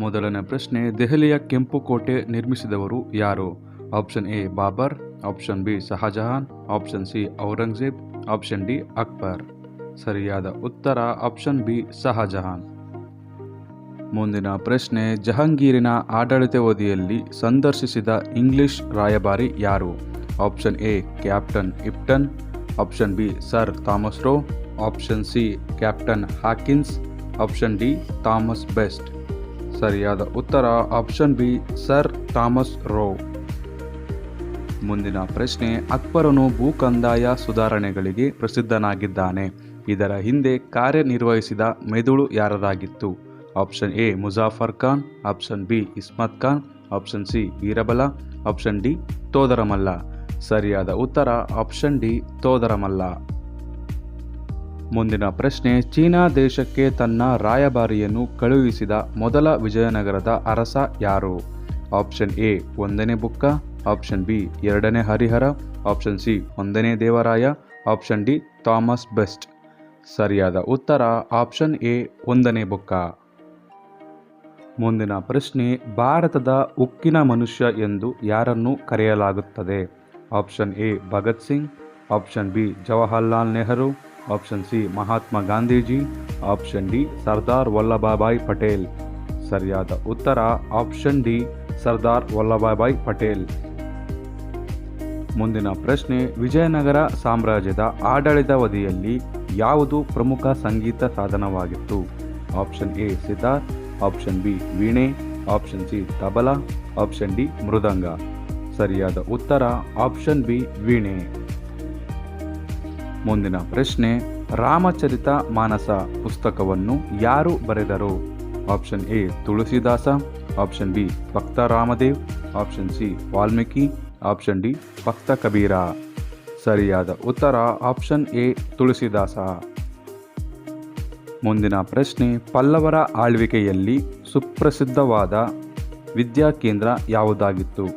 ಮೊದಲನೇ ಪ್ರಶ್ನೆ, ದೆಹಲಿಯ ಕೆಂಪು ಕೋಟೆ ನಿರ್ಮಿಸಿದವರು ಯಾರು? Option A Babar, option B Shahjahan, option C Aurangzeb, option D Akbar. ಸರಿಯಾದ ಉತ್ತರ ಆಪ್ಷನ್ ಬಿ ಶಹಜಹಾನ್. ಮುಂದಿನ ಪ್ರಶ್ನೆ, ಜಹಾಂಗೀರಿನ ಆಡಳಿತಾವಧಿಯಲ್ಲಿ ಸಂದರ್ಶಿಸಿದ ಇಂಗ್ಲಿಷ್ ರಾಯಭಾರಿ ಯಾರು? Option A captain Ipton, option B sir Thomas Roe, option C captain Hawkins, option D Thomas Best. ಸರಿಯಾದ ಉತ್ತರ option B sir Thomas Roe. ಮುಂದಿನ ಪ್ರಶ್ನೆ, ಅಕ್ಬರನು ಭೂಕಂದಾಯ ಸುಧಾರಣೆಗಳಿಗೆ ಪ್ರಸಿದ್ಧನಾಗಿದ್ದಾನೆ. ಇದರ ಹಿಂದೆ ಕಾರ್ಯನಿರ್ವಹಿಸಿದ ಮೆದುಳು ಯಾರದಾಗಿತ್ತು? Option A Muzaffar Khan, option B Ismat Khan, option C Birbal, option D Todarmal. ಸರಿಯಾದ ಉತ್ತರ ಆಪ್ಷನ್ ಡಿ ತೋದರಮಲ್ಲ. ಮುಂದಿನ ಪ್ರಶ್ನೆ, ಚೀನಾ ದೇಶಕ್ಕೆ ತನ್ನ ರಾಯಭಾರಿಯನ್ನು ಕಳುಹಿಸಿದ ಮೊದಲ ವಿಜಯನಗರದ ಅರಸ ಯಾರು? ಆಪ್ಷನ್ ಎ 1ನೇ ಬುಕ್ಕ, ಆಪ್ಷನ್ ಬಿ 2ನೇ ಹರಿಹರ, ಆಪ್ಷನ್ ಸಿ 1ನೇ Devaraya, option D Thomas Best. ಸರಿಯಾದ ಉತ್ತರ ಆಪ್ಷನ್ ಎ 1ನೇ ಬುಕ್ಕ. ಮುಂದಿನ ಪ್ರಶ್ನೆ, ಭಾರತದ ಉಕ್ಕಿನ ಮನುಷ್ಯ ಎಂದು ಯಾರನ್ನು ಕರೆಯಲಾಗುತ್ತದೆ? Option A Bhagat Singh, option B Jawaharlal Nehru, option C Mahatma Gandhiji, option D Sardar Vallabhbhai Patel. ಸರಿಯಾದ ಉತ್ತರ ಆಪ್ಷನ್ ಡಿ ಸರ್ದಾರ್ ವಲ್ಲಭಭಾಯ್ ಪಟೇಲ್. ಮುಂದಿನ ಪ್ರಶ್ನೆ, ವಿಜಯನಗರ ಸಾಮ್ರಾಜ್ಯದ ಆಡಳಿತಾವಧಿಯಲ್ಲಿ ಯಾವುದು ಪ್ರಮುಖ ಸಂಗೀತ ಸಾಧನವಾಗಿತ್ತು? Option A sitar, option B veena, option C tabla, option D mridangam. ಸರಿಯಾದ ಉತ್ತರ ಆಪ್ಷನ್ ಬಿ ವೀಣೆ. ಮುಂದಿನ ಪ್ರಶ್ನೆ, ರಾಮಚರಿತ ಮಾನಸ ಪುಸ್ತಕವನ್ನು ಯಾರು ಬರೆದರು? Option A Tulsidas, option B Bhakta Ramdev, option C Valmiki, option D Bhakta Kabir. ಸರಿಯಾದ ಉತ್ತರ ಆಪ್ಷನ್ ಎ ತುಳಸಿದಾಸ. ಮುಂದಿನ ಪ್ರಶ್ನೆ, ಪಲ್ಲವರ ಆಳ್ವಿಕೆಯಲ್ಲಿ ಸುಪ್ರಸಿದ್ಧವಾದ ವಿದ್ಯಾಕೇಂದ್ರ ಯಾವುದಾಗಿತ್ತು?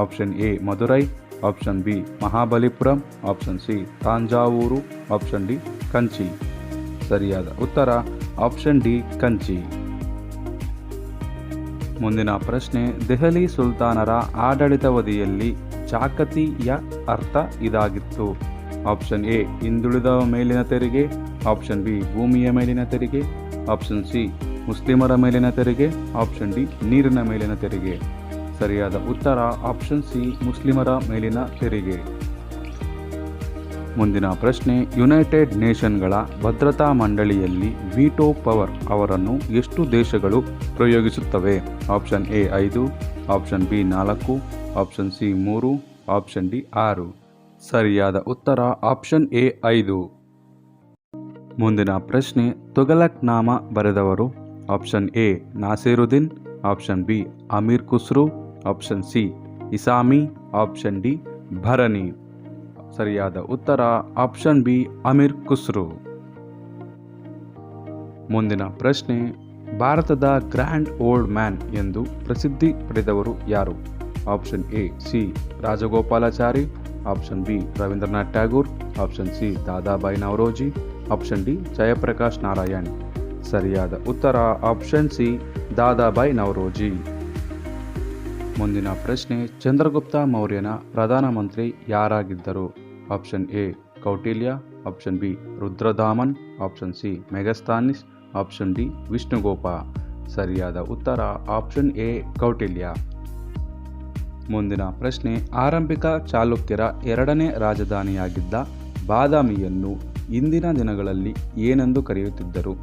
Option A Madurai, option B Mahabalipuram, option C Thanjavur, option D Kanchi. ಸರಿಯಾದ ಉತ್ತರ ಆಪ್ಷನ್ ಡಿ ಕಂಚಿ. ಮುಂದಿನ ಪ್ರಶ್ನೆ, ದೆಹಲಿ ಸುಲ್ತಾನರ ಆಡಳಿತಾವಧಿಯಲ್ಲಿ ಚಾಕತಿಯ ಅರ್ಥ ಇದಾಗಿತ್ತು? ಆಪ್ಷನ್ ಎ ಹಿಂದುಳಿದ ಮೇಲಿನ ತೆರಿಗೆ, ಆಪ್ಷನ್ ಬಿ ಭೂಮಿಯ ಮೇಲಿನ ತೆರಿಗೆ, ಆಪ್ಷನ್ ಸಿ ಮುಸ್ಲಿಮರ ಮೇಲಿನ ತೆರಿಗೆ, ಆಪ್ಷನ್ ಡಿ ನೀರಿನ ಮೇಲಿನ ತೆರಿಗೆ. ಸರಿಯಾದ ಉತ್ತರ ಆಪ್ಷನ್ ಸಿ ಮುಸ್ಲಿಮರ ಮೇಲಿನ ತೆರಿಗೆ. ಮುಂದಿನ ಪ್ರಶ್ನೆ, ಯುನೈಟೆಡ್ ನೇಷನ್ಗಳ ಭದ್ರತಾ ಮಂಡಳಿಯಲ್ಲಿ ವೀಟೋ ಪವರ್ ಅವರನ್ನು ಎಷ್ಟು ದೇಶಗಳು ಪ್ರಯೋಗಿಸುತ್ತವೆ? Option A 5, option B 4, option C 3, option D 6. ಸರಿಯಾದ ಉತ್ತರ ಆಪ್ಷನ್ ಎ 5. ಮುಂದಿನ ಪ್ರಶ್ನೆ, ತುಘಲಕ್ ನಾಮ ಬರೆದವರು? Option A Nasiruddin, option B Amir Khusrau, option C Isami, option D Barani. ಸರಿಯಾದ ಉತ್ತರ ಆಪ್ಷನ್ ಬಿ ಅಮೀರ್ ಖುಸ್ರು. ಮುಂದಿನ ಪ್ರಶ್ನೆ, ಭಾರತದ ಗ್ರ್ಯಾಂಡ್ ಓಲ್ಡ್ ಮ್ಯಾನ್ ಎಂದು ಪ್ರಸಿದ್ಧಿ ಪಡೆದವರು ಯಾರು? Option A C Rajagopalachari, option B Rabindranath Tagore, option C Dadabhai Naoroji, option D Jayaprakash Narayan. ಸರಿಯಾದ ಉತ್ತರ ಆಪ್ಷನ್ ಸಿ ದಾದಾಬಾಯಿ ನವರೋಜಿ. ಮುಂದಿನ ಪ್ರಶ್ನೆ, ಚಂದ್ರಗುಪ್ತ ಮೌರ್ಯನ ಪ್ರಧಾನಮಂತ್ರಿ ಯಾರಾಗಿದ್ದರು? Option A Kautilya, option B Rudradaman, option C Megasthenes, option D Vishnugopa. ಸರಿಯಾದ ಉತ್ತರ ಆಪ್ಷನ್ ಎ ಕೌಟಿಲ್ಯ. ಮುಂದಿನ ಪ್ರಶ್ನೆ, ಆರಂಭಿಕ ಚಾಲುಕ್ಯರ 2ನೇ ರಾಜಧಾನಿಯಾಗಿದ್ದ ಬಾದಾಮಿಯನ್ನು ಇಂದಿನ ದಿನಗಳಲ್ಲಿ ಏನೆಂದು ಕರೆಯುತ್ತಿದ್ದರು?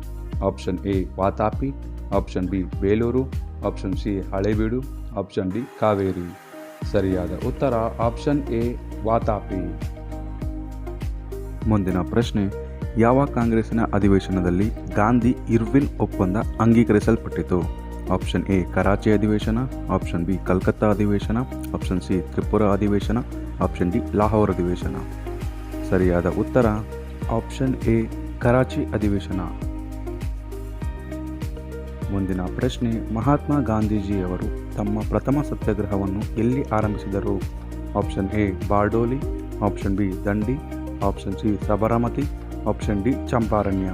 Option A Vatapi, option B Belur, option C Halebidu, option D Kaveri. ಸರಿಯಾದ ಉತ್ತರ ಆಪ್ಷನ್ ಎ ವಾತಾಪಿ. ಮುಂದಿನ ಪ್ರಶ್ನೆ, ಯಾವ ಕಾಂಗ್ರೆಸ್ಸಿನ ಅಧಿವೇಶನದಲ್ಲಿ ಗಾಂಧಿ ಇರ್ವಿನ್ ಒಪ್ಪಂದ ಅಂಗೀಕರಿಸಲ್ಪಟ್ಟಿತು? ಆಪ್ಷನ್ ಎ ಕರಾಚಿ ಅಧಿವೇಶನ, ಆಪ್ಷನ್ ಬಿ ಕಲ್ಕತ್ತಾ ಅಧಿವೇಶನ, ಆಪ್ಷನ್ ಸಿ ತ್ರಿಪುರ ಅಧಿವೇಶನ, ಆಪ್ಷನ್ ಡಿ ಲಾಹೋರ್ ಅಧಿವೇಶನ. ಸರಿಯಾದ ಉತ್ತರ ಆಪ್ಷನ್ ಎ ಕರಾಚಿ ಅಧಿವೇಶನ. ಮುಂದಿನ ಪ್ರಶ್ನೆ, ಮಹಾತ್ಮ ಗಾಂಧೀಜಿಯವರು ತಮ್ಮ ಪ್ರಥಮ ಸತ್ಯಾಗ್ರಹವನ್ನು ಎಲ್ಲಿ ಆರಂಭಿಸಿದರು? Option A Bardoli, option B Dandi, option C Sabarmati, option D Champaran.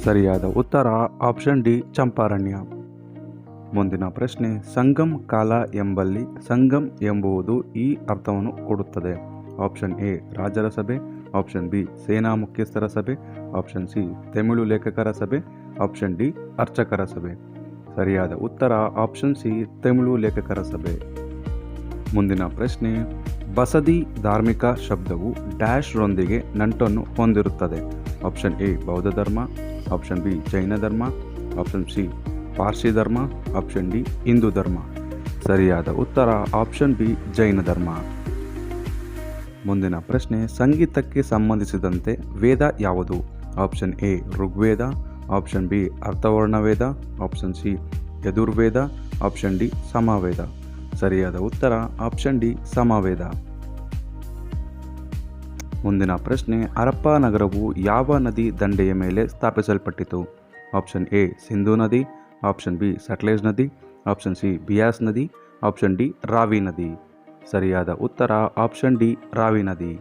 ಸರಿಯಾದ ಉತ್ತರ ಆಪ್ಷನ್ ಡಿ ಚಂಪಾರಣ್ಯ. ಮುಂದಿನ ಪ್ರಶ್ನೆ, ಸಂಗಮ್ ಕಾಲ ಎಂಬಲ್ಲಿ ಸಂಗಮ್ ಎಂಬುದು ಈ ಅರ್ಥವನ್ನು ಕೊಡುತ್ತದೆ. ಆಪ್ಷನ್ ಎ ರಾಜರ ಸಭೆ, ಆಪ್ಷನ್ ಬಿ ಸೇನಾ ಮುಖ್ಯಸ್ಥರ ಸಭೆ, ಆಪ್ಷನ್ ಸಿ ತಮಿಳು ಲೇಖಕರ ಸಭೆ, ಆಪ್ಷನ್ ಡಿ ಅರ್ಚಕರ ಸಭೆ. ಸರಿಯಾದ ಉತ್ತರ ಆಪ್ಷನ್ ಸಿ ತಮಿಳು ಲೇಖಕರ ಸಭೆ. ಮುಂದಿನ ಪ್ರಶ್ನೆ, ಬಸದಿ ಧಾರ್ಮಿಕ ಶಬ್ದವು ಡ್ಯಾಶ್ ರೊಂದಿಗೆ ನಂಟನ್ನು ಹೊಂದಿರುತ್ತದೆ. ಆಪ್ಷನ್ ಎ ಬೌದ್ಧ ಧರ್ಮ, ಆಪ್ಷನ್ ಬಿ ಜೈನ ಧರ್ಮ, ಆಪ್ಷನ್ ಸಿ ಪಾರ್ಸಿ ಧರ್ಮ, ಆಪ್ಷನ್ ಡಿ ಹಿಂದೂ ಧರ್ಮ. ಸರಿಯಾದ ಉತ್ತರ ಆಪ್ಷನ್ ಬಿ ಜೈನ ಧರ್ಮ. ಮುಂದಿನ ಪ್ರಶ್ನೆ, ಸಂಗೀತಕ್ಕೆ ಸಂಬಂಧಿಸಿದಂತೆ ವೇದ ಯಾವುದು? Option A Rigveda, option B Atharvana Veda, option C Yajurveda, option D Samaveda. ಸರಿಯಾದ ಉತ್ತರ ಆಪ್ಷನ್ ಡಿ ಸಾಮವೇದ. ಮುಂದಿನ ಪ್ರಶ್ನೆ, ಹರಪ್ಪ ನಗರವು ಯಾವ ನದಿ ದಂಡೆಯ ಮೇಲೆ ಸ್ಥಾಪಿಸಲ್ಪಟ್ಟಿತು? ಆಪ್ಷನ್ ಎ ಸಿಂಧೂ ನದಿ, ಆಪ್ಷನ್ ಬಿ ಸಟ್ಲೇಜ್ ನದಿ, ಆಪ್ಷನ್ ಸಿ ಬಿಯಾಸ್ ನದಿ, ಆಪ್ಷನ್ ಡಿ ರಾವಿ ನದಿ. ಸರಿಯಾದ ಉತ್ತರ ಆಪ್ಷನ್ ಡಿ ರಾವಿ ನದಿ.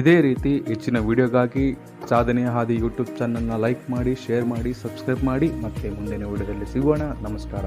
ಇದೇ ರೀತಿ ಹೆಚ್ಚಿನ ವಿಡಿಯೋಗಾಗಿ ಸಾಧನೆಯ ಹಾದಿ ಯೂಟ್ಯೂಬ್ ಚಾನಲ್ನ ಲೈಕ್ ಮಾಡಿ, ಶೇರ್ ಮಾಡಿ, ಸಬ್ಸ್ಕ್ರೈಬ್ ಮಾಡಿ. ಮತ್ತೆ ಮುಂದಿನ ವಿಡಿಯೋದಲ್ಲಿ ಸಿಗೋಣ. ನಮಸ್ಕಾರ.